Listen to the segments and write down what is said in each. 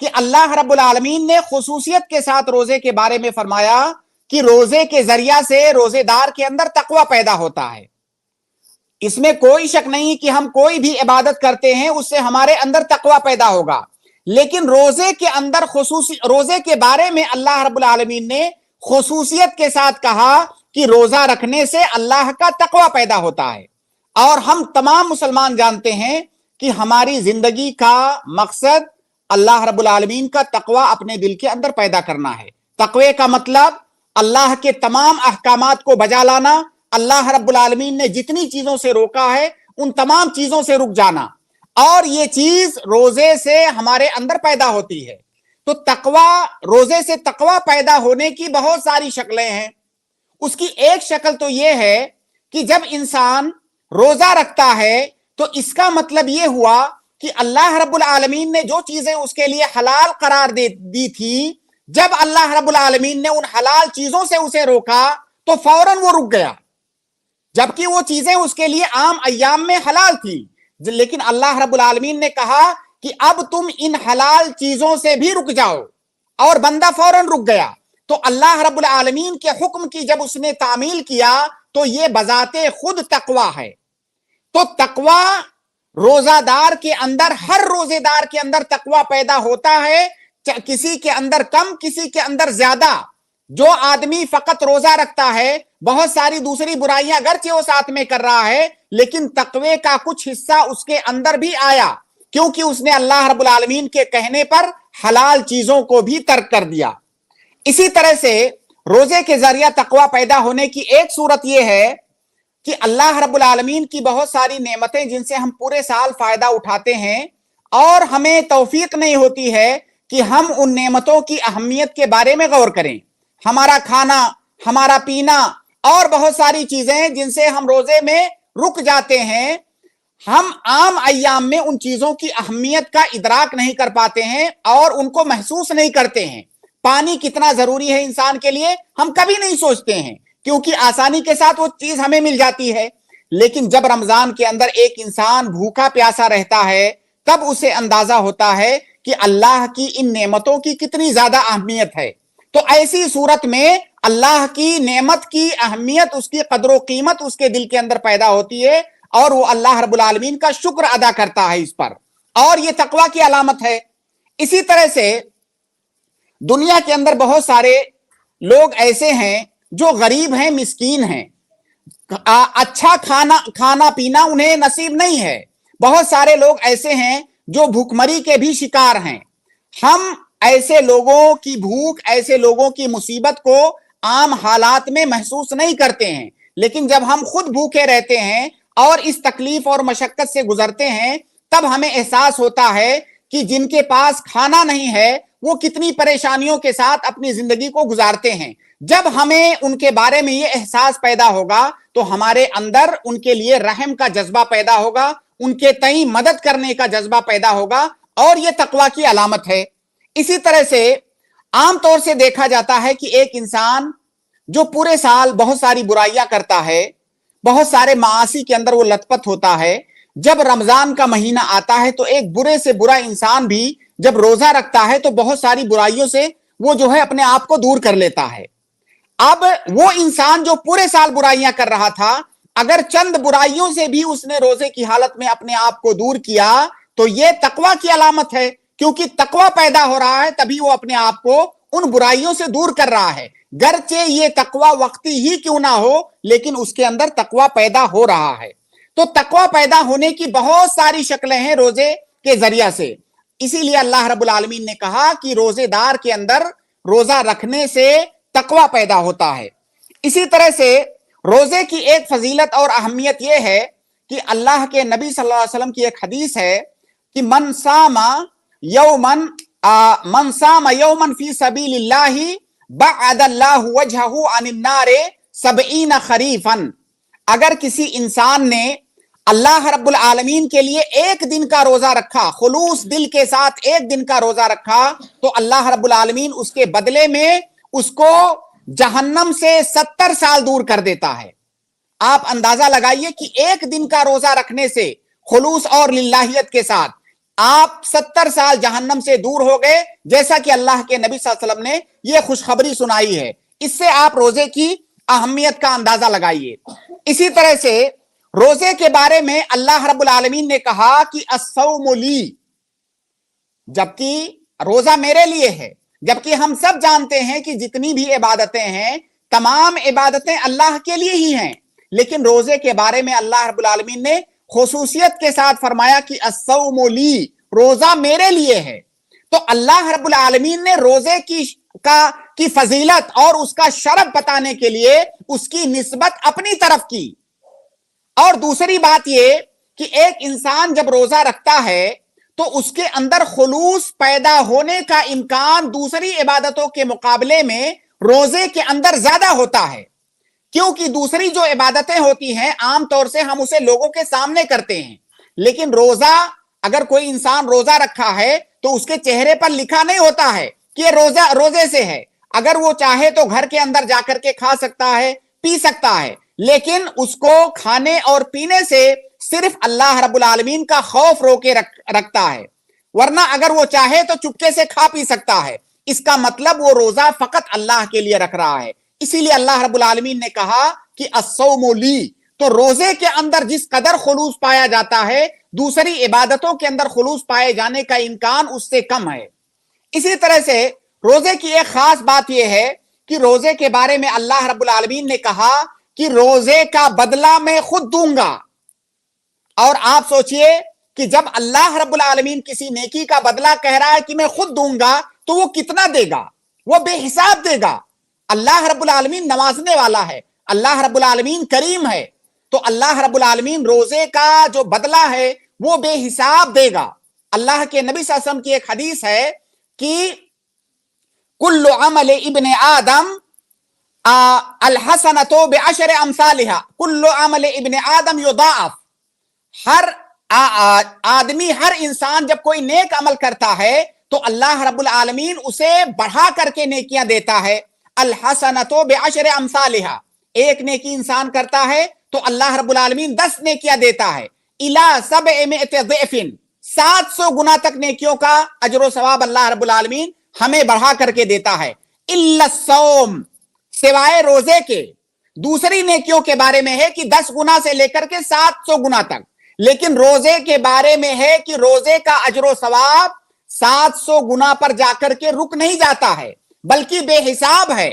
کہ اللہ رب العالمین نے خصوصیت کے ساتھ روزے کے بارے میں فرمایا کہ روزے کے ذریعہ سے روزے دار کے اندر تقوی پیدا ہوتا ہے۔ اس میں کوئی شک نہیں کہ ہم کوئی بھی عبادت کرتے ہیں اس سے ہمارے اندر تقوی پیدا ہوگا، لیکن روزے کے اندر روزے کے بارے میں اللہ رب العالمین نے خصوصیت کے ساتھ کہا کہ روزہ رکھنے سے اللہ کا تقوی پیدا ہوتا ہے۔ اور ہم تمام مسلمان جانتے ہیں کہ ہماری زندگی کا مقصد اللہ رب العالمین کا تقوی اپنے دل کے اندر پیدا کرنا ہے۔ تقوی کا مطلب اللہ کے تمام احکامات کو بجا لانا، اللہ رب العالمین نے جتنی چیزوں سے روکا ہے ان تمام چیزوں سے رک جانا، اور یہ چیز روزے سے ہمارے اندر پیدا ہوتی ہے۔ تو تقوی، روزے سے تقوی پیدا ہونے کی بہت ساری شکلیں ہیں۔ اس کی ایک شکل تو یہ ہے کہ جب انسان روزہ رکھتا ہے تو اس کا مطلب یہ ہوا کہ اللہ رب العالمین نے جو چیزیں اس کے لیے حلال قرار دی تھی، جب اللہ رب العالمین نے ان حلال چیزوں سے اسے روکا تو فوراً وہ رک گیا، جبکہ وہ چیزیں اس کے لیے عام ایام میں حلال تھی، لیکن اللہ رب العالمین نے کہا کہ اب تم ان حلال چیزوں سے بھی رک جاؤ، اور بندہ فوراً رک گیا۔ تو اللہ رب العالمین کے حکم کی جب اس نے تعمیل کیا تو یہ بذات خود تقوی ہے۔ تو تقوی روزہ دار کے اندر، ہر روزے دار کے اندر تقوی پیدا ہوتا ہے، کسی کے اندر کم، کسی کے اندر زیادہ۔ جو آدمی فقط روزہ رکھتا ہے، بہت ساری دوسری برائیاں اگرچہ وہ ساتھ میں کر رہا ہے، لیکن تقوی کا کچھ حصہ اس کے اندر بھی آیا، کیونکہ اس نے اللہ رب العالمین کے کہنے پر حلال چیزوں کو بھی ترک کر دیا۔ اسی طرح سے روزے کے ذریعہ تقوی پیدا ہونے کی ایک صورت یہ ہے کہ اللہ رب العالمین کی بہت ساری نعمتیں جن سے ہم پورے سال فائدہ اٹھاتے ہیں، اور ہمیں توفیق نہیں ہوتی ہے کہ ہم ان نعمتوں کی اہمیت کے بارے میں غور کریں۔ ہمارا کھانا، ہمارا پینا اور بہت ساری چیزیں جن سے ہم روزے میں رک جاتے ہیں، ہم عام ایام میں ان چیزوں کی اہمیت کا ادراک نہیں کر پاتے ہیں اور ان کو محسوس نہیں کرتے ہیں۔ پانی کتنا ضروری ہے انسان کے لیے ہم کبھی نہیں سوچتے ہیں، کیونکہ آسانی کے ساتھ وہ چیز ہمیں مل جاتی ہے، لیکن جب رمضان کے اندر ایک انسان بھوکا پیاسا رہتا ہے تب اسے اندازہ ہوتا ہے کہ اللہ کی ان نعمتوں کی کتنی زیادہ اہمیت ہے۔ تو ایسی صورت میں اللہ کی نعمت کی اہمیت، اس کی قدر و قیمت اس کے دل کے اندر پیدا ہوتی ہے، اور وہ اللہ رب العالمین کا شکر ادا کرتا ہے اس پر، اور یہ تقوی کی علامت ہے۔ اسی طرح سے دنیا کے اندر بہت سارے لوگ ایسے ہیں جو غریب ہیں، مسکین ہیں، اچھا کھانا پینا انہیں نصیب نہیں ہے۔ بہت سارے لوگ ایسے ہیں جو بھوک مری کے بھی شکار ہیں۔ ہم ایسے لوگوں کی بھوک، ایسے لوگوں کی مصیبت کو عام حالات میں محسوس نہیں کرتے ہیں، لیکن جب ہم خود بھوکے رہتے ہیں اور اس تکلیف اور مشقت سے گزرتے ہیں تب ہمیں احساس ہوتا ہے کہ جن کے پاس کھانا نہیں ہے وہ کتنی پریشانیوں کے ساتھ اپنی زندگی کو گزارتے ہیں۔ جب ہمیں ان کے بارے میں یہ احساس پیدا ہوگا تو ہمارے اندر ان کے لیے رحم کا جذبہ پیدا ہوگا، ان کے تئیں مدد کرنے کا جذبہ پیدا ہوگا، اور یہ تقوی کی علامت ہے۔ اسی طرح سے عام طور سے دیکھا جاتا ہے کہ ایک انسان جو پورے سال بہت ساری برائیاں کرتا ہے، بہت سارے معاصی کے اندر وہ لت پت ہوتا ہے، جب رمضان کا مہینہ آتا ہے تو ایک برے سے برا انسان بھی جب روزہ رکھتا ہے تو بہت ساری برائیوں سے وہ جو ہے اپنے آپ کو دور کر لیتا ہے۔ اب وہ انسان جو پورے سال برائیاں کر رہا تھا، اگر چند برائیوں سے بھی اس نے روزے کی حالت میں اپنے آپ کو دور کیا تو یہ تقوی کی علامت ہے، کیونکہ تقوی پیدا ہو رہا ہے تبھی وہ اپنے آپ کو ان برائیوں سے دور کر رہا ہے۔ گرچہ یہ تقوی وقتی ہی کیوں نہ ہو، لیکن اس کے اندر تقوی پیدا ہو رہا ہے۔ تو تقوی پیدا ہونے کی بہت ساری شکلیں ہیں روزے کے ذریعہ سے، اسی لیے اللہ رب العالمین نے کہا کہ روزے دار کے اندر روزہ رکھنے سے تقوی پیدا ہوتا ہے۔ اسی طرح سے روزے کی ایک فضیلت اور اہمیت یہ ہے کہ اللہ کے نبی صلی اللہ علیہ وسلم کی ایک حدیث ہے کہ من صام یوما فی سبیل اللہ بعد اللہ وجہہ عن النار 70 خریفا۔ اگر کسی انسان نے اللہ رب العالمین کے لیے ایک دن کا روزہ رکھا، خلوص دل کے ساتھ ایک دن کا روزہ رکھا، تو اللہ رب العالمین اس کے بدلے میں اس کو جہنم سے 70 سال دور کر دیتا ہے۔ آپ اندازہ لگائیے کہ ایک دن کا روزہ رکھنے سے خلوص اور للہیت کے ساتھ آپ 70 سال جہنم سے دور ہو گئے، جیسا کہ اللہ کے نبی صلی اللہ علیہ وسلم نے یہ خوشخبری سنائی ہے۔ اس سے آپ روزے کی اہمیت کا اندازہ لگائیے۔ اسی طرح سے روزے کے بارے میں اللہ رب العالمین نے کہا کہ الصوم لی، جبکہ روزہ میرے لیے ہے، جبکہ ہم سب جانتے ہیں کہ جتنی بھی عبادتیں ہیں تمام عبادتیں اللہ کے لیے ہی ہیں، لیکن روزے کے بارے میں اللہ رب العالمین نے خصوصیت کے ساتھ فرمایا کہ الصوم لی، روزہ میرے لیے ہے۔ تو اللہ رب العالمین نے روزے کی فضیلت اور اس کا شرف بتانے کے لیے اس کی نسبت اپنی طرف کی۔ اور دوسری بات یہ کہ ایک انسان جب روزہ رکھتا ہے تو اس کے اندر خلوص پیدا ہونے کا امکان دوسری عبادتوں کے مقابلے میں روزے کے اندر زیادہ ہوتا ہے، کیونکہ دوسری جو عبادتیں ہوتی ہیں عام طور سے ہم اسے لوگوں کے سامنے کرتے ہیں، لیکن روزہ، اگر کوئی انسان روزہ رکھا ہے تو اس کے چہرے پر لکھا نہیں ہوتا ہے کہ یہ روزے سے ہے۔ اگر وہ چاہے تو گھر کے اندر جا کر کے کھا سکتا ہے، پی سکتا ہے، لیکن اس کو کھانے اور پینے سے صرف اللہ رب العالمین کا خوف رو کے رکھتا ہے، ورنہ اگر وہ چاہے تو چپکے سے کھا پی سکتا ہے۔ اس کا مطلب وہ روزہ فقط اللہ کے لیے رکھ رہا ہے۔ اسی لیے اللہ رب العالمین نے کہا کہ الصوم لی، تو روزے کے اندر جس قدر خلوص پایا جاتا ہے دوسری عبادتوں کے اندر خلوص پائے جانے کا امکان اس سے کم ہے۔ اسی طرح سے روزے کی ایک خاص بات یہ ہے کہ روزے کے بارے میں اللہ رب العالمین نے کہا کہ روزے کا بدلہ میں خود دوں گا۔ اور آپ سوچئے کہ جب اللہ رب العالمین کسی نیکی کا بدلہ کہہ رہا ہے کہ میں خود دوں گا تو وہ کتنا دے گا؟ وہ بے حساب دے گا۔ اللہ رب العالمین نوازنے والا ہے، اللہ رب العالمین کریم ہے، تو اللہ رب العالمین روزے کا جو بدلہ ہے وہ بے حساب دے گا۔ اللہ کے نبی صلی اللہ علیہ وسلم کی ایک حدیث ہے کہ کل عمل ابن آدم الحسنۃ بعشر امثالها، کل عمل ابن آدم یضاعف، ہر آدمی، ہر انسان جب کوئی نیک عمل کرتا ہے تو اللہ رب العالمین اسے بڑھا کر کے نیکیاں دیتا ہے۔ الحسنۃ بعشر امثالها، ایک نیکی انسان کرتا ہے تو اللہ رب العالمین 10 نیکیاں دیتا ہے۔ الی 700 ضعف، 700 گنا تک نیکیوں کا اجر و ثواب اللہ رب العالمین ہمیں بڑھا کر کے دیتا ہے۔ الا الصوم، سوائے روزے کے۔ دوسری نیکیوں کے بارے میں ہے کہ 10 گنا سے لے کر کے 700 گنا تک، لیکن روزے کے بارے میں ہے کہ روزے کا اجر و ثواب 700 گنا پر جا کر کے رک نہیں جاتا ہے بلکہ بے حساب ہے۔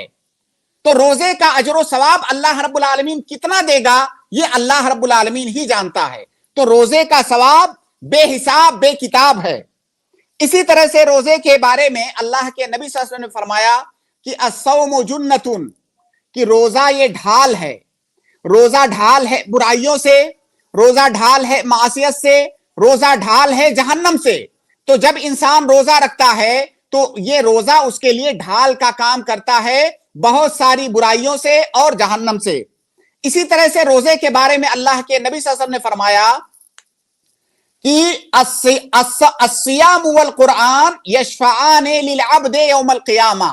تو روزے کا اجر و ثواب اللہ رب العالمین کتنا دے گا یہ اللہ رب العالمین ہی جانتا ہے۔ تو روزے کا ثواب بے حساب، بے کتاب ہے۔ اسی طرح سے روزے کے بارے میں اللہ کے نبی صلی اللہ علیہ وسلم نے فرمایا کہ الصوم جنۃ، کہ روزہ یہ ڈھال ہے، روزہ ڈھال ہے برائیوں سے، روزہ ڈھال ہے معصیت سے، روزہ ڈھال ہے جہنم سے۔ تو جب انسان روزہ رکھتا ہے تو یہ روزہ اس کے لیے ڈھال کا کام کرتا ہے بہت ساری برائیوں سے اور جہنم سے۔ اسی طرح سے روزے کے بارے میں اللہ کے نبی صلی اللہ علیہ وسلم نے فرمایا کہ الصیام والقرآن یشفعان للعبد یوم القیامہ،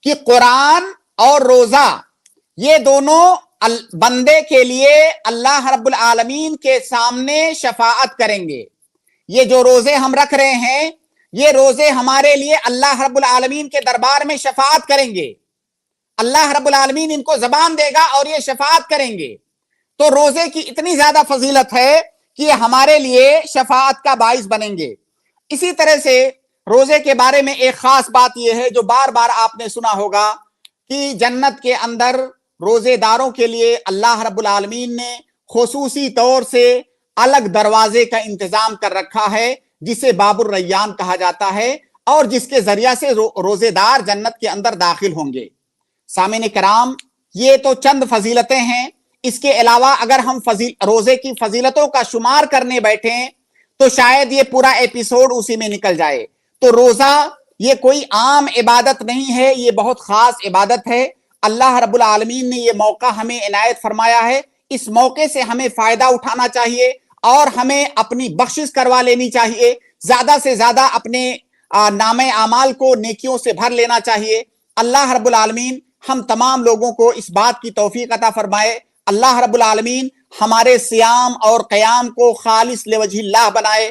کہ قرآن اور روزہ یہ دونوں بندے کے لیے اللہ رب العالمین کے سامنے شفاعت کریں گے۔ یہ جو روزے ہم رکھ رہے ہیں یہ روزے ہمارے لیے اللہ رب العالمین کے دربار میں شفاعت کریں گے۔ اللہ رب العالمین ان کو زبان دے گا اور یہ شفاعت کریں گے۔ تو روزے کی اتنی زیادہ فضیلت ہے کہ یہ ہمارے لیے شفاعت کا باعث بنیں گے۔ اسی طرح سے روزے کے بارے میں ایک خاص بات یہ ہے جو بار بار آپ نے سنا ہوگا کہ جنت کے اندر روزے داروں کے لیے اللہ رب العالمین نے خصوصی طور سے الگ دروازے کا انتظام کر رکھا ہے جسے باب الریان کہا جاتا ہے، اور جس کے ذریعہ سے روزے دار جنت کے اندر داخل ہوں گے۔ سامعین کرام، یہ تو چند فضیلتیں ہیں، اس کے علاوہ اگر ہم روزے کی فضیلتوں کا شمار کرنے بیٹھیں تو شاید یہ پورا ایپیسوڈ اسی میں نکل جائے۔ تو روزہ یہ کوئی عام عبادت نہیں ہے، یہ بہت خاص عبادت ہے۔ اللہ رب العالمین نے یہ موقع ہمیں عنایت فرمایا ہے، اس موقع سے ہمیں فائدہ اٹھانا چاہیے اور ہمیں اپنی بخشش کروا لینی چاہیے، زیادہ سے زیادہ اپنے نامہ اعمال کو نیکیوں سے بھر لینا چاہیے۔ اللہ رب العالمین ہم تمام لوگوں کو اس بات کی توفیق عطا فرمائے۔ اللہ رب العالمین ہمارے صیام اور قیام کو خالص لوجہ اللہ بنائے۔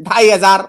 2,500।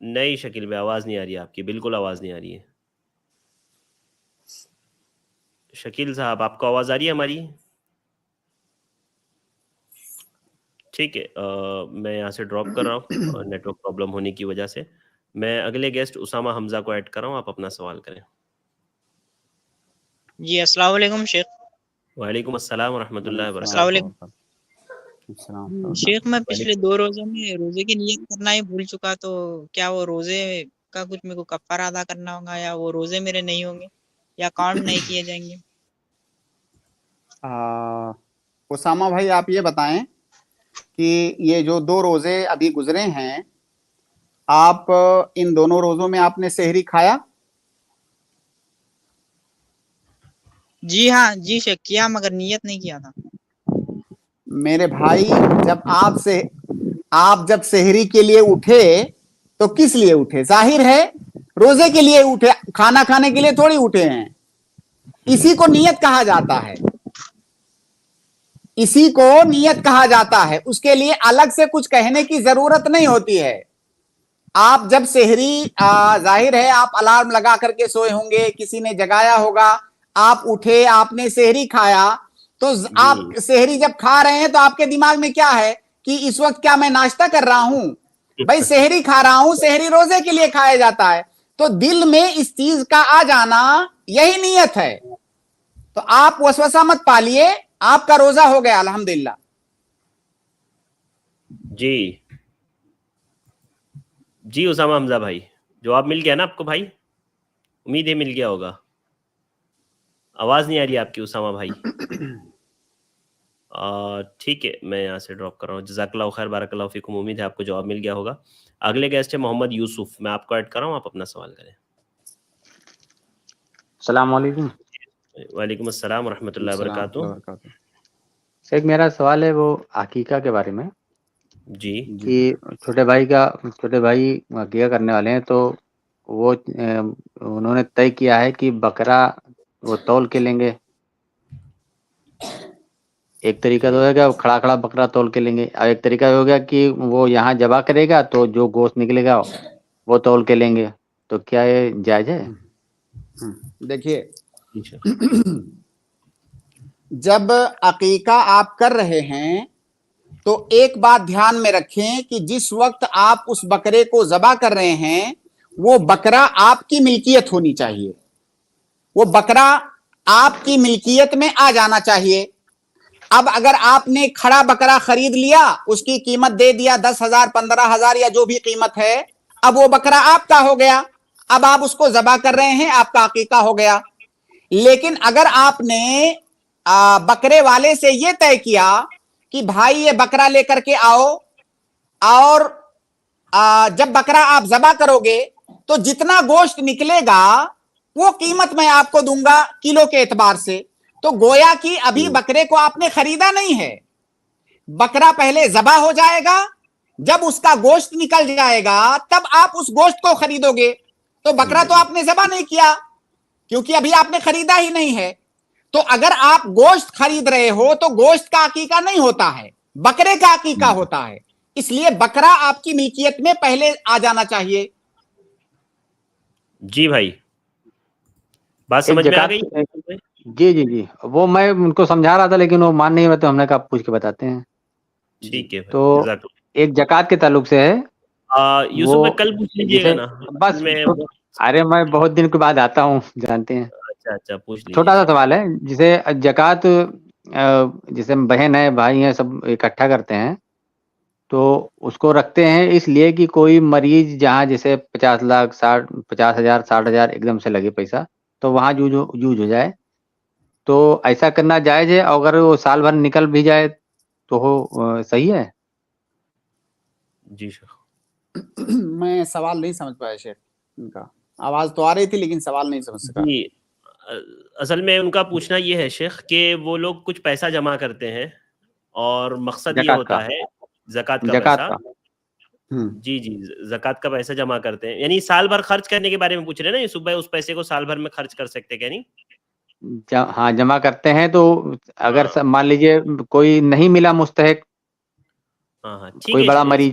نہیں شکیل بھائی آواز نہیں آ رہی ہے آپ کی، بالکل آواز نہیں آ رہی ہے. شکیل صاحب آپ کو آواز آ رہی ہے ہماری؟ ٹھیک ہے میں یہاں سے ڈراپ کر رہا ہوں نیٹ ورک پرابلم ہونے کی وجہ سے. میں اگلے گیسٹ اسامہ حمزہ کو ایڈ کر رہا ہوں، آپ اپنا سوال کریں. جی السلام علیکم شیخ. وعلیکم السلام ورحمۃ اللہ السلام وبرکاتہ. علیکم شیخ. میں پچھلے 2 روزوں میں روزے کی نیت کرنا ہی بھول چکا، تو کیا وہ روزے کا کچھ میرے کو کفارہ ادا کرنا ہوگا، یا وہ روزے میرے نہیں ہوں گے، یا کاؤنٹ نہیں کیے جائیں گے؟ اسامہ بھائی آپ یہ بتائیں کہ یہ جو 2 روزے ابھی گزرے ہیں، آپ ان دونوں روزوں میں آپ نے سحری کھایا؟ جی ہاں جی شیخ کیا، مگر نیت نہیں کیا تھا. میرے بھائی آپ جب سحری کے لیے اٹھے تو کس لیے اٹھے؟ ظاہر ہے روزے کے لیے اٹھے، کھانا کھانے کے لیے تھوڑی اٹھے ہیں. اسی کو نیت کہا جاتا ہے، اسی کو نیت کہا جاتا ہے. اس کے لیے الگ سے کچھ کہنے کی ضرورت نہیں ہوتی ہے. آپ جب سحری ظاہر ہے آپ الارم لگا کر کے سوئے ہوں گے، کسی نے جگایا ہوگا، آپ اٹھے، آپ نے سحری کھایا، تو آپ سحری جب کھا رہے ہیں تو آپ کے دماغ میں کیا ہے کہ اس وقت کیا میں ناشتہ کر رہا ہوں؟ بھائی سحری کھا رہا ہوں، سحری روزے کے لیے کھایا جاتا ہے. تو دل میں اس چیز کا آ جانا یہی نیت ہے. تو آپ وسوسہ مت پالیے، آپ کا روزہ ہو گیا الحمدللہ. جی اسامہ حمزہ بھائی جواب مل گیا نا آپ کو بھائی؟ امید ہے مل گیا ہوگا. آواز نہیں آ رہی ہے آپ کی اسامہ بھائی. ٹھیک ہے میں یہاں سے ڈراپ کر رہا ہوں. جزاک اللہ خیر، بارک اللہ فیکم. امید ہے آپ کو جواب مل گیا ہوگا. اگلے گیسٹ ہے محمد یوسف، میں آپ کو ایڈ کر رہا ہوں، آپ اپنا سوال کریں. السلام علیکم. وعلیکم السلام ورحمۃ اللہ وبرکاتہ. ایک میرا سوال ہے وہ عقیقہ کے بارے میں، جی کہ چھوٹے بھائی عقیقہ کرنے والے ہیں، تو وہ انہوں نے طے کیا ہے کہ بکرا وہ تول کے لیں گے. ایک طریقہ تو ہو گیا کھڑا کھڑا بکرا تول کے لیں گے، اور ایک طریقہ ہو گیا کہ وہ یہاں ذبح کرے گا تو جو گوشت نکلے گا وہ تول کے لیں گے. تو کیا یہ جائز ہے؟ دیکھیے جب عقیقہ آپ کر رہے ہیں تو ایک بات دھیان میں رکھیں کہ جس وقت آپ اس بکرے کو ذبح کر رہے ہیں وہ بکرا آپ کی ملکیت ہونی چاہیے، وہ بکرا آپ کی ملکیت میں آ جانا چاہیے. اب اگر آپ نے کھڑا بکرا خرید لیا، اس کی قیمت دے دیا 10,000 15,000 یا جو بھی قیمت ہے، اب وہ بکرا آپ کا ہو گیا، اب آپ اس کو ذبح کر رہے ہیں، آپ کا عقیقہ ہو گیا. لیکن اگر آپ نے بکرے والے سے یہ طے کیا کہ بھائی یہ بکرا لے کر کے آؤ، اور جب بکرا آپ ذبح کرو گے تو جتنا گوشت نکلے گا وہ قیمت میں آپ کو دوں گا کلو کے اعتبار سے، تو گویا کہ ابھی بکرے کو آپ نے خریدا نہیں ہے. بکرا پہلے ذبح ہو جائے گا، جب اس کا گوشت نکل جائے گا تب آپ اس گوشت کو خریدو گے. تو بکرا تو آپ نے ذبح نہیں کیا کیونکہ ابھی آپ نے خریدا ہی نہیں ہے. تو اگر آپ گوشت خرید رہے ہو تو گوشت کا عقیقہ نہیں ہوتا ہے، بکرے کا عقیقہ ہوتا ہے. اس لیے بکرا آپ کی ملکیت میں پہلے آ جانا چاہیے. جی بھائی بات سمجھ میں آ گئی؟ جی وہ میں ان کو سمجھا رہا تھا لیکن وہ مان نہیں رہتے، ہم نے کہا پوچھ کے بتاتے ہیں. ٹھیک ہے تو ایک زکوٰۃ کے تعلق سے ہے. یوسف وہ بھائی کل پوچھ لیجیے گا نا. بس ارے میں بہت دن کے بعد آتا ہوں، جانتے ہیں. اچھا پوچھ لیجیے. چھوٹا سا سوال ہے، جسے زکوٰۃ جسے بہن ہے بھائی ہیں سب اکٹھا کرتے ہیں، تو اس کو رکھتے ہیں اس لیے کہ کوئی مریض جہاں جیسے 50 لاکھ 50,000 60,000 ایک دم سے لگے پیسہ، تو وہاں یوز ہو جائے. تو ایسا کرنا جائز ہے؟ اگر وہ سال بھر نکل بھی جائے تو صحیح ہے؟ جی شیخ میں سوال نہیں سمجھ پایا شیخ، ان کا آواز تو آ رہی تھی لیکن سوال نہیں سمجھ سکا. جی اصل میں ان کا پوچھنا یہ ہے شیخ کہ وہ لوگ کچھ پیسہ جمع کرتے ہیں اور مقصد یہ ہوتا ہے زکوٰۃ کا پیسہ. جی زکوٰۃ کا پیسہ جمع کرتے ہیں، یعنی سال بھر خرچ کرنے کے بارے میں پوچھ رہے ہیں نا یوسف بھائی، اس پیسے کو سال بھر میں خرچ کر سکتے کہ نہیں؟ ہاں جمع کرتے ہیں. تو اگر مان لیجئے کوئی نہیں ملا مستحق، ہاں ٹھیک کوئی ہے. بڑا مریض،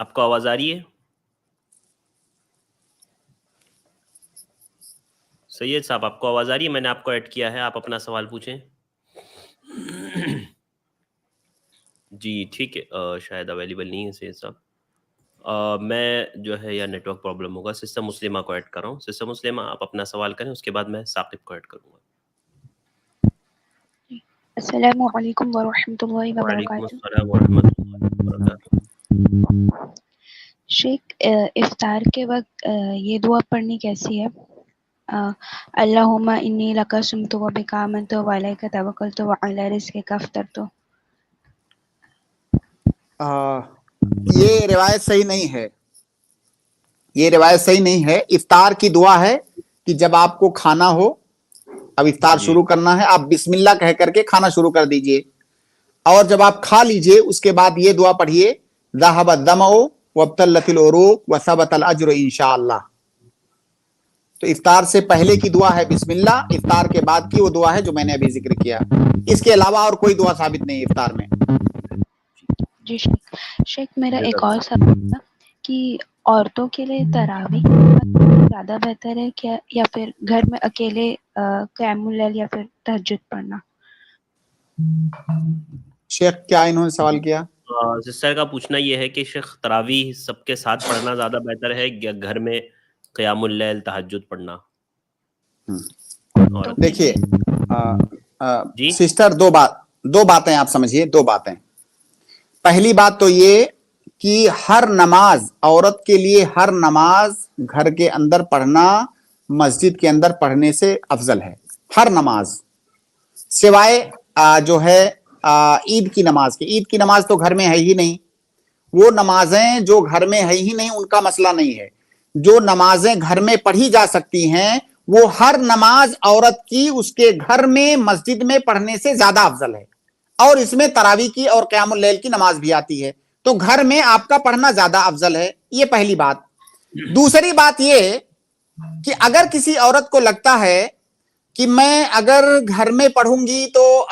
آپ کو آواز آ رہی ہے؟ سید صاحب آپ کو آواز آ رہی ہے؟ میں نے آپ کو ایڈ کیا ہے، آپ اپنا سوال پوچھیں. جی ٹھیک ہے، شاید اویلیبل نہیں ہے سید صاحب. میں جو ہے یا نیٹ ورک پرابلم ہوگا. سسٹر مسلمہ کو ایڈ کر رہا ہوں. سسٹر مسلمہ آپ اپنا سوال کریں، اس کے بعد میں ثاقب کو ایڈ کروں گا. السلام علیکم ورحمۃ اللہ وعلیکم وبرکاتہ. السلام ورحمۃ اللہ وبرکاتہ. شیخ افطار کے وقت یہ دعا پڑھنی کیسی ہے؟ اللہم انی لک صمت و بک آمنت و علیک توکلت و علی رزقک افطرت. یہ روایت صحیح نہیں ہے. یہ روایت صحیح نہیں ہے. افطار کی دعا ہے کہ جب آپ کو کھانا ہو، اب افطار شروع کرنا ہے، آپ بسم اللہ کہہ کر کے کھانا شروع کر دیجئے، اور جب آپ کھا لیجئے اس کے بعد یہ دعا پڑھیے ذهب الظمأ وابتلت العروق وثبت الاجر انشاءاللہ. تو افطار سے پہلے کی دعا ہے بسم اللہ، افطار کے بعد کی وہ دعا ہے جو میں نے ابھی ذکر کیا. اس کے علاوہ اور کوئی دعا ثابت نہیں افطار میں. جی شیخ میرا ایک اور سوال تھا کہ عورتوں کے لیے تراویح زیادہ بہتر ہے کیا، یا پھر گھر میں اکیلے قیام اللیل یا پھر تہجد پڑھنا؟ شیخ کیا انہوں نے سوال کیا؟ سسٹر کا پوچھنا یہ ہے کہ شیخ تراویح سب کے ساتھ پڑھنا زیادہ بہتر ہے یا گھر میں قیام اللیل تہجد پڑھنا؟ دیکھیے سسٹر دو باتیں آپ سمجھیے، دو باتیں. پہلی بات تو یہ کہ ہر نماز عورت کے لیے، ہر نماز گھر کے اندر پڑھنا مسجد کے اندر پڑھنے سے افضل ہے. ہر نماز سوائے جو ہے عید کی نماز کے. عید کی نماز تو گھر میں ہے ہی نہیں. وہ نمازیں جو گھر میں ہے ہی نہیں ان کا مسئلہ نہیں ہے. جو نمازیں گھر میں پڑھی جا سکتی ہیں وہ ہر نماز عورت کی اس کے گھر میں مسجد میں پڑھنے سے زیادہ افضل ہے. اور اس میں تراویح کی اور قیام اللیل کی نماز بھی آتی ہے، تو گھر میں آپ کا پڑھنا زیادہ افضل ہے. یہ پہلی بات. دوسری بات یہ کہ اگر کسی عورت کو لگتا ہے کہ میں اگر گھر میں پڑھوں گی تو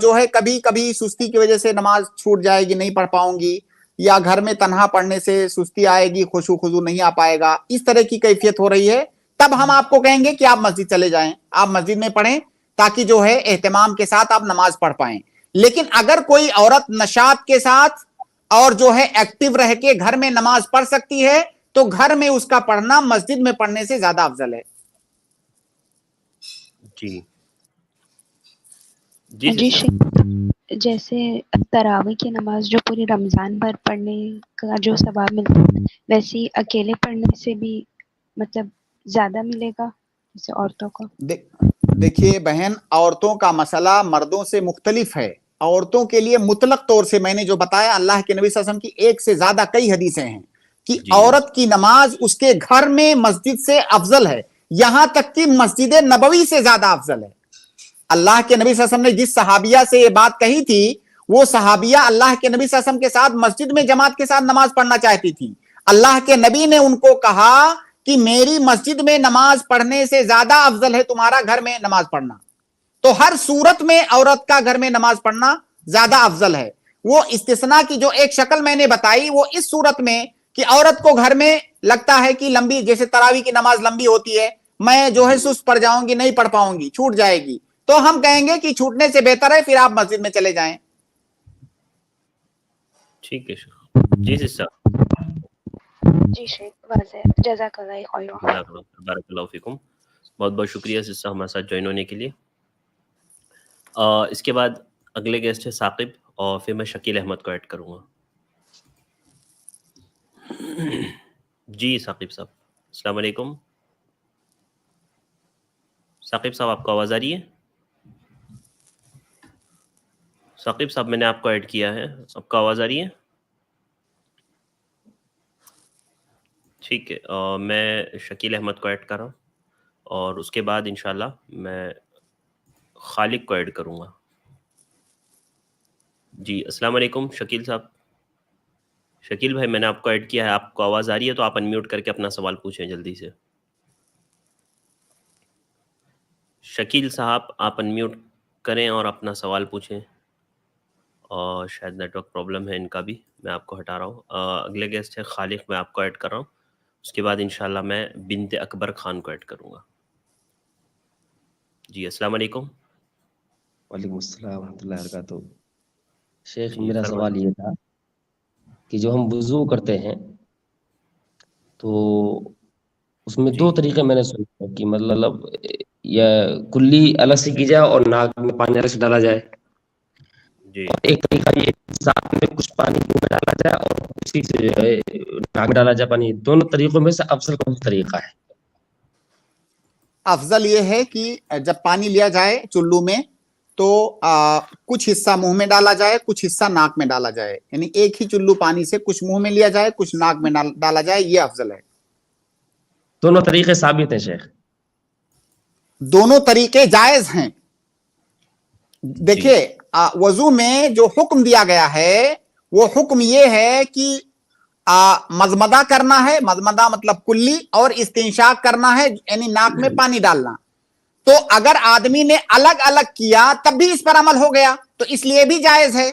جو ہے کبھی کبھی سستی کی وجہ سے نماز چھوٹ جائے گی، نہیں پڑھ پاؤں گی، یا گھر میں تنہا پڑھنے سے سستی آئے گی، خشوع خضوع نہیں آ پائے گا، اس طرح کی کیفیت ہو رہی ہے، تب ہم آپ کو کہیں گے کہ آپ مسجد چلے جائیں، آپ مسجد میں پڑھیں تاکہ جو ہے اہتمام کے ساتھ آپ نماز پڑھ پائیں. لیکن اگر کوئی عورت نشاط کے ساتھ اور جو ہے ایکٹیو رہ کے گھر میں نماز پڑھ سکتی ہے تو گھر میں اس کا پڑھنا مسجد میں پڑھنے سے زیادہ افضل ہے. جی شیخ جیسے تراویح کی نماز جو پوری رمضان بھر پڑھنے کا جو ثواب ملتا ہے، ویسے ہی اکیلے پڑھنے سے بھی مطلب زیادہ ملے گا جیسے عورتوں کو؟ دیکھیے بہن، عورتوں کا مسئلہ مردوں سے مختلف ہے. عورتوں کے لیے مطلق طور سے میں نے جو بتایا، اللہ کے نبی صلی اللہ علیہ وسلم کی ایک سے زیادہ کئی حدیثیں ہیں کہ عورت کی نماز اس کے گھر میں مسجد سے افضل ہے، یہاں تک کہ مسجد نبوی سے زیادہ افضل ہے. اللہ کے نبی صلی اللہ علیہ وسلم نے جس صحابیہ سے یہ بات کہی تھی، وہ صحابیہ اللہ کے نبی صلی اللہ علیہ وسلم کے ساتھ مسجد میں جماعت کے ساتھ نماز پڑھنا چاہتی تھی. اللہ کے نبی نے ان کو کہا کہ میری مسجد میں نماز پڑھنے سے زیادہ افضل ہے تمہارا گھر میں نماز پڑھنا. تو ہر صورت میں عورت کا گھر میں نماز پڑھنا زیادہ افضل ہے. وہ استثناء کی جو ایک شکل میں نے بتائی وہ اس صورت میں کہ عورت کو گھر میں لگتا ہے کہ لمبی، جیسے تراویح کی نماز لمبی ہوتی ہے، میں جو ہے سست پڑ جاؤں گی، نہیں پڑھ پاؤں گی، چھوٹ جائے گی، تو ہم کہیں گے کہ چھوٹنے سے بہتر ہے پھر آپ مسجد میں چلے جائیں. ٹھیک ہے شیخ. جی سسٹر. جی شیخ واضح. جزاک اللہ خیر. بارک اللہ فیکم. بہت بہت شکریہ سسٹر ہمارے ساتھ جوائن ہونے کے لیے. اس کے بعد اگلے گیسٹ ہے ثاقب، اور پھر میں شکیل احمد کو ایڈ کروں گا. جی ثاقب صاحب السلام علیکم. ثاقب صاحب آپ کو آواز آ رہی ہے؟ ثاقب صاحب میں نے آپ کو ایڈ کیا ہے، آپ کو آواز آ رہی ہے؟ ٹھیک ہے، میں شکیل احمد کو ایڈ کر رہا ہوں، اور اس کے بعد انشاءاللہ میں خالق کو ایڈ کروں گا. جی السلام علیکم شکیل صاحب. شکیل بھائی میں نے آپ کو ایڈ کیا ہے، آپ کو آواز آ رہی ہے تو آپ انمیوٹ کر کے اپنا سوال پوچھیں جلدی سے. شکیل صاحب آپ انمیوٹ کریں اور اپنا سوال پوچھیں، اور شاید نیٹ ورک پرابلم ہے ان کا بھی. میں آپ کو ہٹا رہا ہوں. اگلے گیسٹ ہے خالق, میں آپ کو ایڈ کر رہا ہوں. اس کے بعد انشاءاللہ میں بنت اکبر خان کو ایڈ کروں گا. جی السلام علیکم. وعلیکم السلام ورحمۃ اللہ وبرکاتہ. شیخ جی میرا فرمائیں. سوال یہ تھا کہ جو ہم وضو کرتے ہیں تو اس میں جی دو طریقے میں نے سنا ہے کہ مطلب یا کلی الگ سے کی جائے اور ناک میں پانی الگ سے ڈالا جائے, جی اور ایک طریقہ یہ ساتھ میں کچھ پانی منہ میں ڈالا جائے اور اسی سے جو ہے ناک میں ڈالا جائے پانی. دونوں طریقوں میں سے افضل کون سا طریقہ ہے؟ افضل یہ ہے کہ جب پانی لیا جائے چلو میں تو کچھ حصہ منہ میں ڈالا جائے, کچھ حصہ ناک میں ڈالا جائے, یعنی ایک ہی چلو پانی سے کچھ منہ میں لیا جائے, کچھ ناک میں ڈالا جائے, یہ افضل ہے. دونوں طریقے ثابت ہیں شیخ؟ دونوں طریقے جائز ہیں. دیکھیے وضو میں جو حکم دیا گیا ہے وہ حکم یہ ہے کہ مضمضہ کرنا ہے, مضمضہ مطلب کلی, اور استنشاق کرنا ہے یعنی ناک میں پانی ڈالنا. تو اگر آدمی نے الگ الگ کیا تب بھی اس پر عمل ہو گیا تو اس لیے بھی جائز ہے.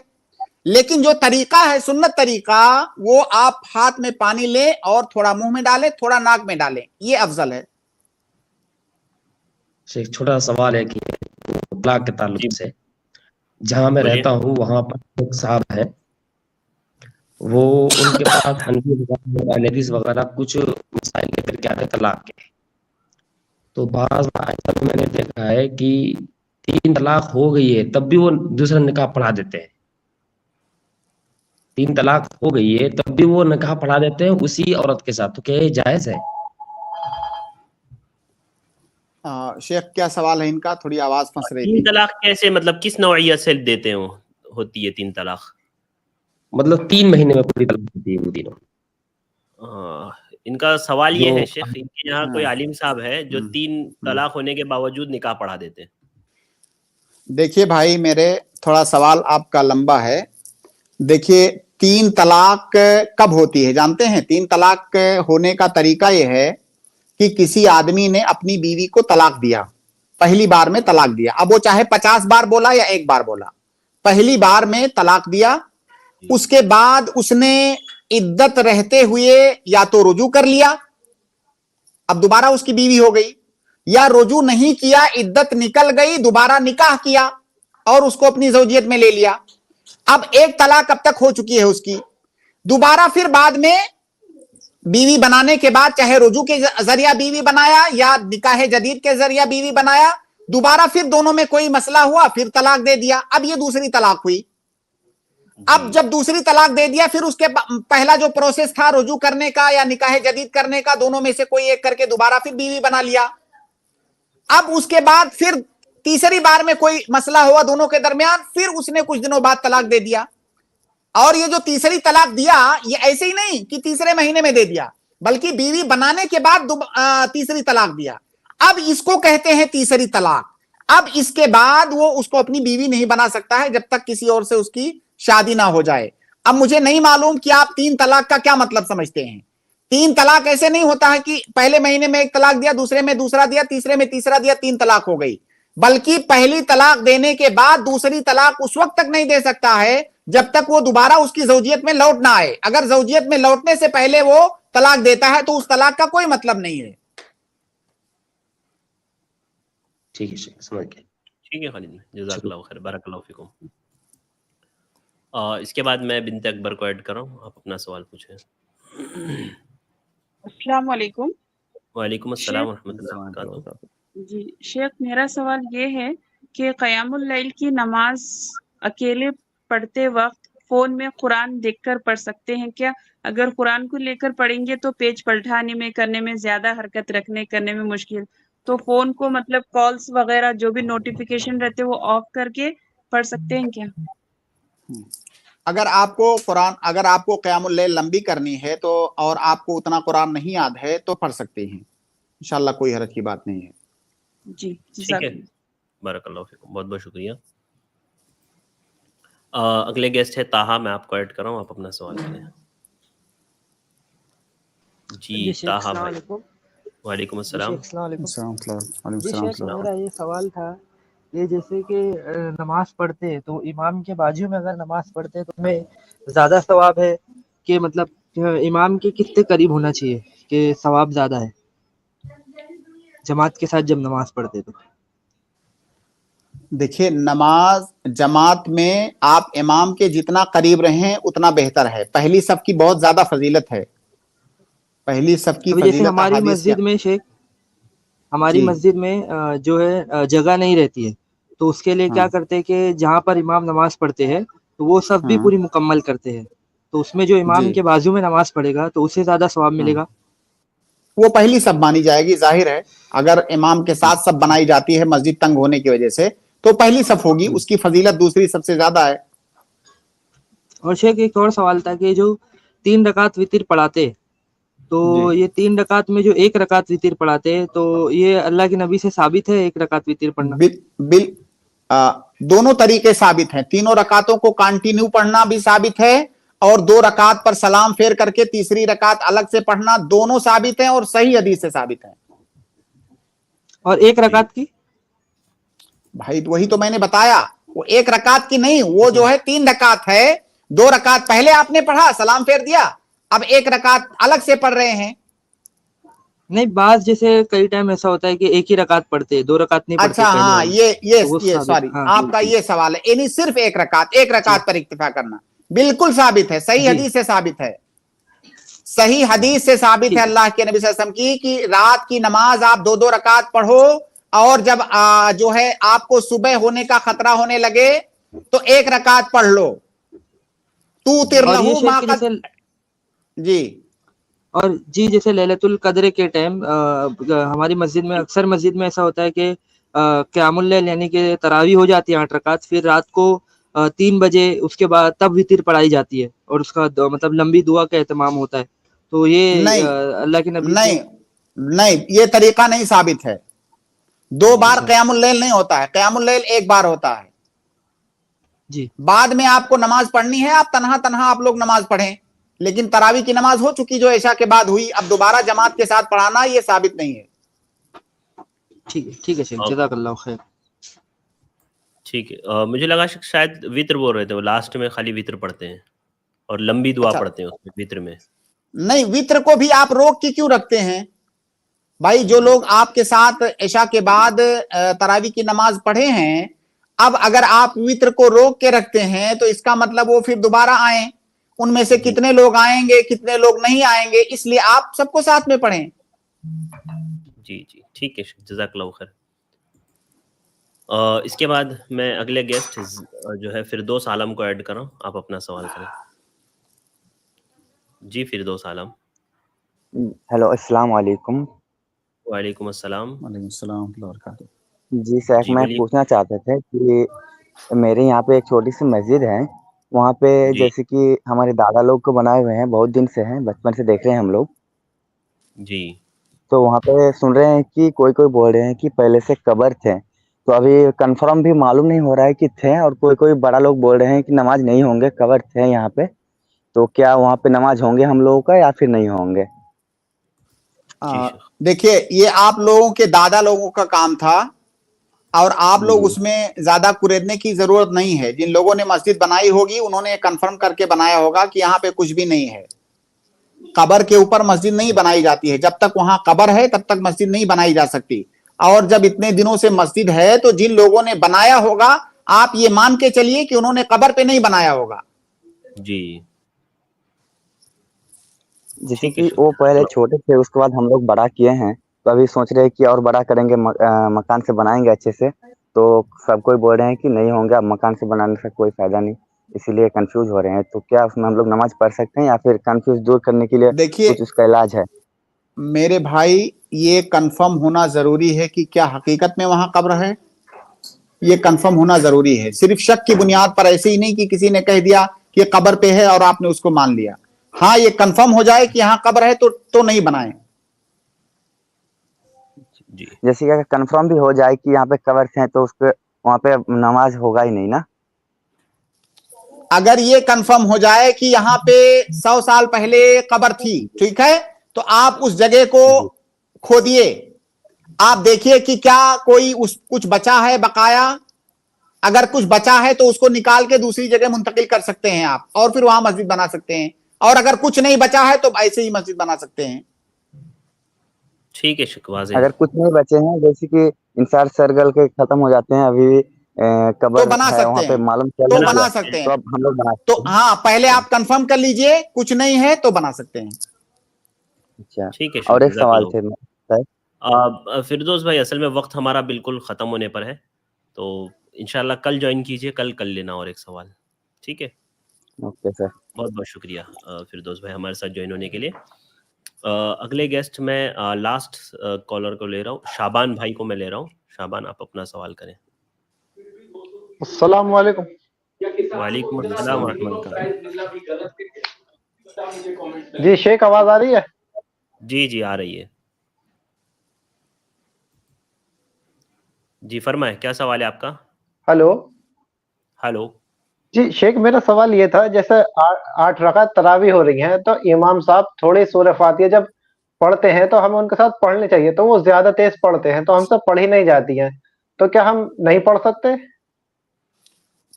لیکن جو طریقہ ہے سنت طریقہ, وہ آپ ہاتھ میں پانی لیں اور تھوڑا منہ میں ڈالیں, تھوڑا ناک میں ڈالیں, یہ افضل ہے. شیخ چھوٹا سا سوال ہے کہ اطلاق کے تعلق جی سے, جہاں میں بولیے. رہتا ہوں وہاں پر ایک صاحب ہے, وہ ان کے پاس حنفی لیڈیز وغیرہ کچھ مسائل لے کر کے آتے طلاق کے. تو بعض ایسا میں نے دیکھا ہے کہ 3 طلاق ہو گئی ہے تب بھی وہ دوسرا نکاح پڑھا دیتے ہیں. 3 طلاق ہو گئی ہے تب بھی وہ نکاح پڑھا دیتے ہیں اسی عورت کے ساتھ. تو کیا یہ جائز ہے؟ شیخ کیا سوال ہے ان کا؟ تھوڑی آواز پھنس رہی 3 تھی. طلاق کیسے, مطلب کس نوعیت سے دیتے ہو ہوتی ہے 3 طلاق؟ مطلب 3 مہینے میں پوری طلاق ہوتی ہے وہ تینوں. ان کا سوال جو یہ ہے شیخ, ان کے یہاں کوئی عالم صاحب ہے جو 3 طلاق ہونے کے باوجود نکاح پڑھا دیتے ہیں. دیکھیے بھائی میرے, تھوڑا سوال آپ کا لمبا ہے. دیکھیے 3 طلاق کب ہوتی ہے جانتے ہیں؟ 3 طلاق ہونے کا طریقہ یہ ہے کہ کسی آدمی نے اپنی بیوی کو طلاق دیا, پہلی بار میں طلاق دیا. اب وہ چاہے 50 بار بولا یا 1 بار بولا, پہلی بار میں طلاق دیا. اس کے بعد اس نے عدت رہتے ہوئے یا تو رجوع کر لیا, اب دوبارہ اس کی بیوی ہو گئی, یا رجوع نہیں کیا, عدت نکل گئی, دوبارہ نکاح کیا اور اس کو اپنی زوجیت میں لے لیا. اب 1 طلاق اب تک ہو چکی ہے اس کی. دوبارہ پھر بعد میں بیوی بنانے کے بعد چاہے رجوع کے ذریعہ بیوی بنایا یا نکاح جدید کے ذریعہ بیوی بنایا, دوبارہ پھر دونوں میں کوئی مسئلہ ہوا, پھر طلاق دے دیا. اب یہ دوسری طلاق ہوئی. اب جب دوسری طلاق دے دیا, پھر اس کے پہلا جو پروسیس تھا رجوع کرنے کا یا نکاح جدید کرنے کا, دونوں میں سے کوئی ایک کر کے دوبارہ پھر بیوی بنا لیا. اب اس کے بعد پھر تیسری بار میں کوئی مسئلہ ہوا دونوں کے درمیان, پھر اس نے کچھ دنوں بعد طلاق دے دیا. اور یہ جو تیسری طلاق دیا یہ ایسے ہی نہیں کہ تیسرے مہینے میں دے دیا, بلکہ بیوی بنانے کے بعد تیسری طلاق دیا. اب اس کو کہتے ہیں تیسری طلاق. اب اس کے بعد وہ اس کو اپنی بیوی نہیں بنا سکتا ہے جب تک کسی اور سے اس کی شادی نہ ہو جائے. اب مجھے نہیں معلوم کہ آپ 3 طلاق کا کیا مطلب سمجھتے ہیں. 3 طلاق ایسے نہیں ہوتا ہے کہ پہلے مہینے میں 1 طلاق دیا, دوسرے میں دوسرا دیا, تیسرے میں تیسرا دیا, 3 طلاق ہو گئی. بلکہ پہلی طلاق دینے کے بعد دوسری طلاق اس وقت تک نہیں دے سکتا ہے جب تک وہ دوبارہ اس کی زوجیت میں لوٹ نہ آئے. اگر زوجیت میں لوٹنے سے پہلے وہ طلاق دیتا ہے تو اس طلاق کا کوئی مطلب نہیں ہے. ٹھیک ہے شیخ, سمجھ گئے. ٹھیک ہے خالد, جزاک اللہ خیر, بارک اللہ فیکم. اس کے بعد میں بنت اکبر کو ایڈ کر رہا ہوں, آپ اپنا سوال پوچھیں. السلام علیکم. وعلیکم السلام ورحمۃ اللہ وبرکاتہ. جی شیخ, میرا سوال یہ ہے کہ قیام اللیل کی نماز اکیلے پڑھتے وقت فون میں قرآن دیکھ کر پڑھ سکتے ہیں کیا؟ اگر قرآن کو لے کر پڑھیں گے تو پیج پلٹانے میں, کرنے میں زیادہ حرکت رکھنے کرنے میں مشکل, تو فون کو مطلب کالز وغیرہ جو بھی نوٹیفیکیشن رہتے وہ آف کر کے پڑھ سکتے ہیں کیا؟ اگر آپ کو قیام اللیل لمبی کرنی ہے تو اور آپ کو اتنا قرآن نہیں یاد ہے تو پڑھ سکتے ہیں, انشاءاللہ کوئی حرج کی بات نہیں ہے. جی ٹھیک ہے, بارک اللہ فیکم, بہت بہت شکریہ. اگلے گیسٹ ہے طاہا, میں آپ کو ایڈ کر رہا ہوں, آپ اپنا سوال کریں. جی طاہا بھائی. وعلیکم السلام. جی شیخ, میرا یہ سوال تھا کہ جیسے کہ نماز پڑھتے ہیں تو امام کے بازو میں اگر نماز پڑھتے ہیں تو ہمیں زیادہ ثواب ہے کہ مطلب امام کے کتنے قریب ہونا چاہیے کہ ثواب زیادہ ہے جماعت کے ساتھ جب نماز پڑھتے تو؟ دیکھیے نماز جماعت میں آپ امام کے جتنا قریب رہیں اتنا بہتر ہے. پہلی صف کی بہت زیادہ فضیلت ہے. پہلی صف کی ابھی جیسے فضیلت ہماری احادیث مسجد میں شیخ ہماری جی مسجد میں جو ہے جگہ نہیں رہتی ہے تو اس کے لیے ہاں کیا کرتے ہیں کہ جہاں پر امام نماز پڑھتے ہیں تو وہ صف بھی ہاں پوری مکمل کرتے ہیں تو اس میں جو امام جی کے بازو میں نماز پڑھے گا تو اسے زیادہ ثواب ہاں ملے گا. وہ پہلی صف مانی جائے گی. ظاہر ہے اگر امام کے ساتھ صف بنائی جاتی ہے مسجد تنگ ہونے کی وجہ سے تو پہلی صف ہوگی, اس کی فضیلت دوسری سب سے زیادہ ہے. اور شیخ ایک اور سوال تھا کہ جو 3 رکعت وتر پڑھاتے تو جی یہ 3 رکعت میں جو 1 رکعت وتر پڑھاتے ہیں تو یہ اللہ کے نبی سے ثابت ہے 1 رکعت وتر پڑھنا؟ دونوں طریقے ثابت ہیں. تینوں رکعتوں کو کانٹینیو پڑھنا بھی ثابت ہے اور 2 رکعت پر سلام پھیر کر کے تیسری رکعت الگ سے پڑھنا, دونوں ثابت ہیں اور صحیح حدیث سے ثابت ہیں. اور 1 رکعت کی بھائی وہی تو میں نے بتایا, وہ 1 رکعت کی نہیں, وہ جو ہے 3 رکعت ہے. 2 رکعت پہلے آپ نے پڑھا سلام پھیر دیا, اب 1 رکعت الگ سے پڑھ رہے ہیں. نہیں بعض جیسے کئی ٹائم ایسا ہوتا ہے کہ 1 ہی رکعت پڑھتے ہیں 2 رکعت نہیں پڑھتے اچھا پہلے ہاں والی تو وہ یہ ثابت. سوری ہاں آپ کا یہ سوال ہے, یعنی صرف 1 جی رکعت پر اکتفا کرنا بالکل ثابت ہے, صحیح جی حدیث سے ثابت ہے. صحیح حدیث سے ثابت ہے ٹھیک ہے اللہ کے نبی صلی اللہ علیہ وسلم کی کہ رات کی نماز آپ 2 رکعت پڑھو اور جب جو ہے آپ کو صبح ہونے کا خطرہ ہونے لگے تو 1 رکعت پڑھ لو. توتر اور یہ لہو شیخ ما کہ قد جیسے جی اور جی جیسے لیلۃ القدر کے ٹائم ہماری مسجد میں اکثر مسجد میں ایسا ہوتا ہے کہ قیام اللیل یعنی کہ تراویح ہو جاتی ہے 8 رکعت, پھر رات کو 3 بجے اس کے بعد تب وتر پڑھائی جاتی ہے اور اس کا مطلب لمبی دعا کا اہتمام ہوتا ہے. تو یہ نہیں اللہ کے نبی سے نہیں یہ طریقہ نہیں ثابت ہے. 2 بار اچھا قیام اللیل نہیں ہوتا ہے, قیام اللیل 1 بار ہوتا ہے. جی بعد میں آپ کو نماز پڑھنی ہے, آپ تنہا آپ لوگ نماز پڑھیں, لیکن تراویح کی نماز ہو چکی جو عشاء کے بعد ہوئی, اب دوبارہ جماعت کے ساتھ پڑھانا یہ ثابت نہیں ہے. ٹھیک ہے شیخ جزاک اللہ خیر. ٹھیک ہے. مجھے لگا شاید وطر بول رہے تھے, وہ لاسٹ میں خالی وطر پڑھتے ہیں اور لمبی دعا اچھا پڑھتے ہیں اس میں وطر میں. نہیں وطر کو بھی آپ روک کے کیوں رکھتے ہیں بھائی؟ جو لوگ آپ کے ساتھ عشاء کے بعد تراویح کی نماز پڑھے ہیں, اب اگر آپ وطر کو روک کے رکھتے ہیں تو اس کا مطلب وہ پھر دوبارہ آئیں, ان میں سے جی کتنے لوگ آئیں گے کتنے لوگ نہیں آئیں گے, اس لیے آپ سب کو ساتھ میں پڑھیں. جی ٹھیک ہے جزاک اللہ خیر. اس کے بعد میں اگلے گیسٹ جو ہے فردوس عالم کو ایڈ کروں, آپ اپنا سوال کریں. جی فردوس عالم. ہیلو السلام علیکم. وعلیکم السلام. وعلیکم السلام ورحمۃ اللہ وبرکاتہ. جی شیخ جی میں بولیے. پوچھنا چاہتے تھے کہ میرے یہاں پہ ایک چھوٹی سی مسجد ہے, وہاں پہ جی جیسے کہ ہمارے دادا لوگ کو بنائے ہوئے ہیں, بہت دن سے ہیں, بچپن سے دیکھ رہے ہیں ہم لوگ. جی تو وہاں پہ سن رہے ہیں کہ کوئی بول رہے ہیں کہ پہلے سے قبر تھے, تو ابھی کنفرم بھی معلوم نہیں ہو رہا ہے کہ تھے, اور کوئی بڑا لوگ بول رہے ہیں کہ نماز نہیں ہوں گے, قبر تھے یہاں پہ. تو کیا وہاں پہ نماز ہوں گے ہم لوگوں کا یا پھر نہیں ہوں گے؟ جی شیخ. دیکھیے یہ آپ لوگوں کے دادا لوگوں کا کام تھا اور آپ لوگ جی اس میں زیادہ کریدنے کی ضرورت نہیں ہے. جن لوگوں نے مسجد بنائی ہوگی انہوں نے کنفرم کر کے بنایا ہوگا کہ یہاں پہ کچھ بھی نہیں ہے. قبر کے اوپر مسجد نہیں بنائی جاتی ہے, جب تک وہاں قبر ہے تب تک مسجد نہیں بنائی جا سکتی. اور جب اتنے دنوں سے مسجد ہے تو جن لوگوں نے بنایا ہوگا آپ یہ مان کے چلیے کہ انہوں نے قبر پہ نہیں بنایا ہوگا. جی جیسے ٹھیک ہے کہ شیخ. وہ پہلے چھوٹے تھے, اس کے بعد ہم لوگ بڑا کیے ہیں, تو ابھی سوچ رہے ہیں کہ اور بڑا کریں گے, مکان سے بنائیں گے اچھے سے. تو سب کوئی بول رہے ہیں کہ نہیں ہوں گے, اب مکان سے بنانے سے کوئی فائدہ نہیں, اسی لیے کنفیوز ہو رہے ہیں. تو کیا اس میں ہم لوگ نماز پڑھ سکتے ہیں یا پھر کنفیوز دور کرنے کے لیے دیکھیے کچھ اس کا علاج ہے؟ میرے بھائی یہ کنفرم ہونا ضروری ہے کہ کیا حقیقت میں وہاں قبر ہے, یہ کنفرم ہونا ضروری ہے. صرف شک کی بنیاد پر ایسے ہی نہیں کہ کسی نے کہہ دیا کہ قبر پہ ہے اور آپ نے اس کو مان لیا. ہاں یہ کنفرم ہو جائے کہ یہاں قبر ہے تو نہیں بنائیں. جی جیسے کہ اگر کنفرم بھی ہو جائے کہ یہاں پہ قبر ہیں تو اس پہ وہاں پہ نماز ہوگا ہی نہیں نا؟ اگر یہ کنفرم ہو جائے کہ یہاں پہ 100 سال پہلے قبر تھی, ٹھیک ہے, تو آپ اس جگہ کو جی کھودیے, آپ دیکھیے کہ کیا کوئی کچھ بچا ہے بقایا. اگر کچھ بچا ہے تو اس کو نکال کے دوسری جگہ منتقل کر سکتے ہیں آپ, اور پھر وہاں مسجد بنا سکتے ہیں. اور اگر کچھ نہیں بچا ہے تو ایسے ہی مسجد بنا سکتے ہیں. ٹھیک ہے شکواز. اگر کچھ نہیں بچے ہیں جیسے کہ انسار سرگل کے ختم ہو جاتے ہیں, ابھی قبر تو بنا ہے وہاں سکتے پہ ہیں, معلوم تو چل گیا, بنا سکتے تو ہیں. اب ہم لوگ بنا تو سکتے ہیں. ہاں پہلے آپ کنفرم کر لیجئے, کچھ نہیں ہے تو بنا سکتے ہیں. اچھا, ٹھیک ہے اور ایک جزاک سوال اللہ. تھے فردوس بھائی اصل میں وقت ہمارا بالکل ختم ہونے پر ہے, تو انشاءاللہ کل جوائن کیجئے, کل کر لینا اور ایک سوال. ٹھیک ہے, اوکے سر. بہت بہت شکریہ فردوس بھائی ہمارے ساتھ جوائن ہونے کے لیے. اگلے گیسٹ میں لاسٹ کالر کو لے رہا ہوں, شابان بھائی کو میں لے رہا ہوں. شابان آپ اپنا سوال کریں. السلام علیکم. وعلیکم السلام ورحمۃ اللہ. جی شیخ آواز آ رہی ہے؟ جی جی آ رہی ہے. جی فرمائیں, کیا سوال ہے آپ کا؟ ہلو. ہلو. جی شیخ میرا سوال یہ تھا, جیسے 8 رکعت تراویح ہو رہی ہیں تو امام صاحب تھوڑی سورہ فاتحہ جب پڑھتے ہیں تو ہمیں ان کے ساتھ پڑھنی چاہیے, تو وہ زیادہ تیز پڑھتے ہیں تو ہم سے پڑھی نہیں جاتی ہیں, تو کیا ہم نہیں پڑھ سکتے؟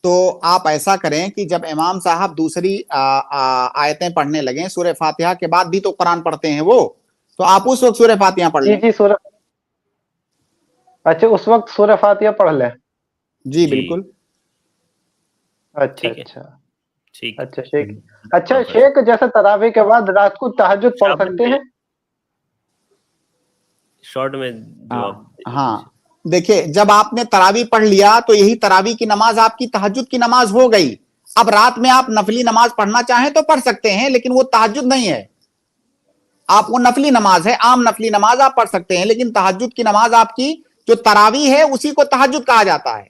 تو آپ ایسا کریں کہ جب امام صاحب دوسری آیتیں پڑھنے لگیں, سورہ فاتحہ کے بعد بھی تو قرآن پڑھتے ہیں وہ, تو آپ اس وقت سورہ فاتحہ پڑھ لیں. جی سورہ, اچھا اس وقت سورہ فاتحہ پڑھ لیں. جی بالکل. اچھا ٹھیک ہے, اچھا ٹھیک ہے. اچھا شیخ. اچھا شیخ, جیسے تراویح کے بعد رات کو تہجد پڑھ شابان سکتے بھائی ہیں؟ شارٹ میں جواب. ہاں دیکھیں, جب آپ نے تراویح پڑھ لیا تو یہی تراویح کی نماز آپ کی تہجد کی نماز ہو گئی. اب رات میں آپ نفلی نماز پڑھنا چاہیں تو پڑھ سکتے ہیں, لیکن وہ تہجد نہیں ہے. آپ وہ نفلی نماز ہے, عام نفلی نماز آپ پڑھ سکتے ہیں, لیکن تہجد کی نماز آپ کی جو تراویح ہے اسی کو تہجد کہا جاتا ہے.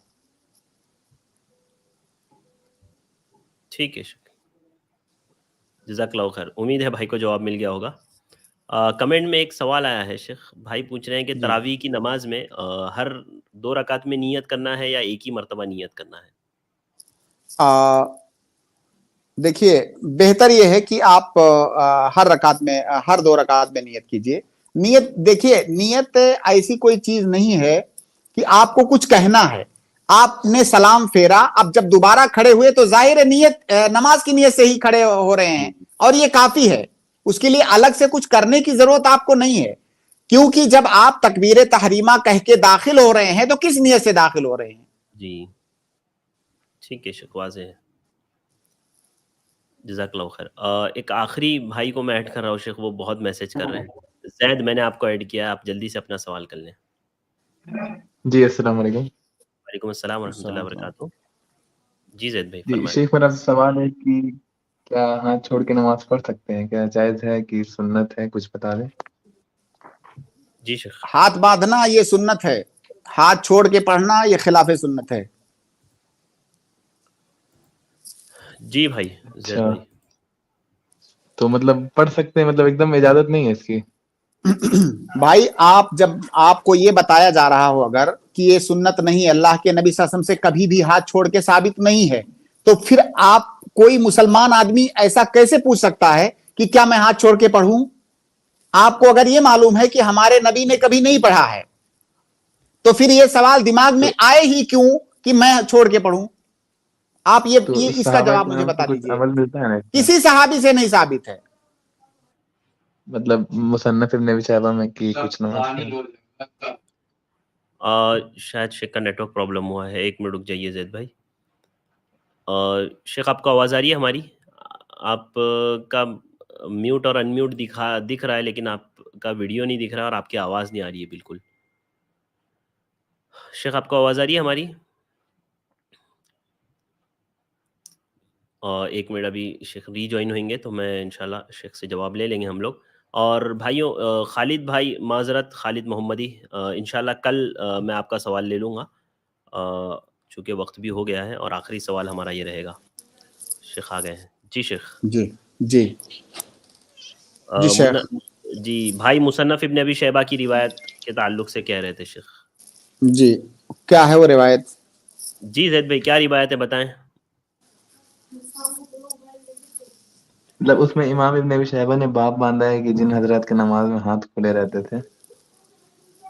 ٹھیک ہے, جزاک اللہ خیر. امید ہے بھائی کو جواب مل گیا ہوگا. کمنٹ میں ایک سوال آیا ہے, شیخ بھائی پوچھ رہے ہیں کہ تراویح کی نماز میں ہر 2 رکعت میں نیت کرنا ہے یا ایک ہی مرتبہ نیت کرنا ہے؟ دیکھیے بہتر یہ ہے کہ آپ ہر 2 رکعت میں نیت کیجئے. نیت دیکھیے, نیت ایسی کوئی چیز نہیں ہے کہ آپ کو کچھ کہنا ہے. آپ نے سلام پھیرا, اب جب دوبارہ کھڑے ہوئے تو ظاہر ہے نیت نماز کی نیت سے ہی کھڑے ہو رہے ہیں, اور یہ کافی ہے. اس کے لیے الگ سے کچھ کرنے کی ضرورت آپ کو نہیں ہے, کیونکہ جب آپ تکبیر تحریمہ کہہ کے داخل ہو رہے ہیں تو کس نیت سے داخل ہو رہے ہیں؟ جی ٹھیک ہے, شکواز ہے. جزاک اللہ خیر. ایک آخری بھائی کو میں ایڈ کر رہا ہوں شیخ, وہ بہت میسج کر رہے ہیں. زید, میں نے آپ کو ایڈ کیا ہے, آپ جلدی سے اپنا سوال کر لیں. جی السلام علیکم. وعلیکم السلام ورحمۃ اللہ وبرکاتہ. جی زید بھائی جی فرمائیں. شیخ, میرا سوال ہے کہ کیا ہاتھ چھوڑ کے نماز پڑھ سکتے ہیں؟ کیا جائز ہے کہ سنت ہے؟ کچھ بتا دیں. جی شیخ. ہاتھ باندھنا یہ سنت ہے, ہاتھ چھوڑ کے پڑھنا یہ خلاف سنت ہے. جی بھائی زید اچھا, بھائی. تو مطلب پڑھ سکتے ہیں, مطلب ایک دم اجازت نہیں ہے اس کی؟ بھائی جب آپ کو یہ بتایا جا رہا ہو اگر کہ یہ سنت نہیں, اللہ کے نبی صلی اللہ علیہ وسلم سے کبھی بھی ہاتھ چھوڑ کے ثابت نہیں ہے, تو پھر آپ کوئی مسلمان آدمی ایسا کیسے پوچھ سکتا ہے کہ کیا میں ہاتھ چھوڑ کے پڑھوں؟ آپ کو اگر یہ معلوم ہے کہ ہمارے نبی نے کبھی نہیں پڑھا ہے تو پھر یہ سوال دماغ میں آئے ہی کیوں کہ میں چھوڑ کے پڑھوں؟ آپ تو یہ اس کا صحابہ جواب مجھے کرام بتا سے کچھ دیجئے. عمل ملتا ہے نا اس میں؟ کسی صحابی سے نہیں ثابت ہے. مطلب مصنف ابن ابی شیبہ میں کی کچھ نماز شاید شیخ کا نیٹ ورک پرابلم ہوا ہے, 1 منٹ رک جائیے زید بھائی. شیخ آپ کو آواز آ رہی ہے ہماری؟ آپ کا میوٹ اور ان میوٹ دکھ رہا ہے, لیکن آپ کا ویڈیو نہیں دکھ رہا اور آپ کی آواز نہیں آ رہی ہے بالکل. شیخ آپ کو آواز آ رہی ہے ہماری؟ 1 منٹ, ابھی شیخ ری جوائن ہوئیں گے تو میں انشاءاللہ شیخ سے جواب لے لیں گے ہم لوگ. اور بھائیوں, خالد بھائی معذرت, خالد محمدی, انشاءاللہ کل میں آپ کا سوال لے لوں گا, چونکہ وقت بھی ہو گیا ہے, اور آخری سوال ہمارا یہ رہے گا. شیخ آ گئے ہیں. جی شیخ. جی جی جی شیخ. جی بھائی مصنف ابن ابی شیبہ کی روایت کے تعلق سے کہہ رہے تھے شیخ. جی کیا ہے وہ روایت؟ جی زید بھائی کیا روایت ہے بتائیں. مطلب اس میں امام ابن ابی شیبہ نے باب باندھا ہے کہ جن حضرات کے نماز میں ہاتھ کھلے رہتے تھے.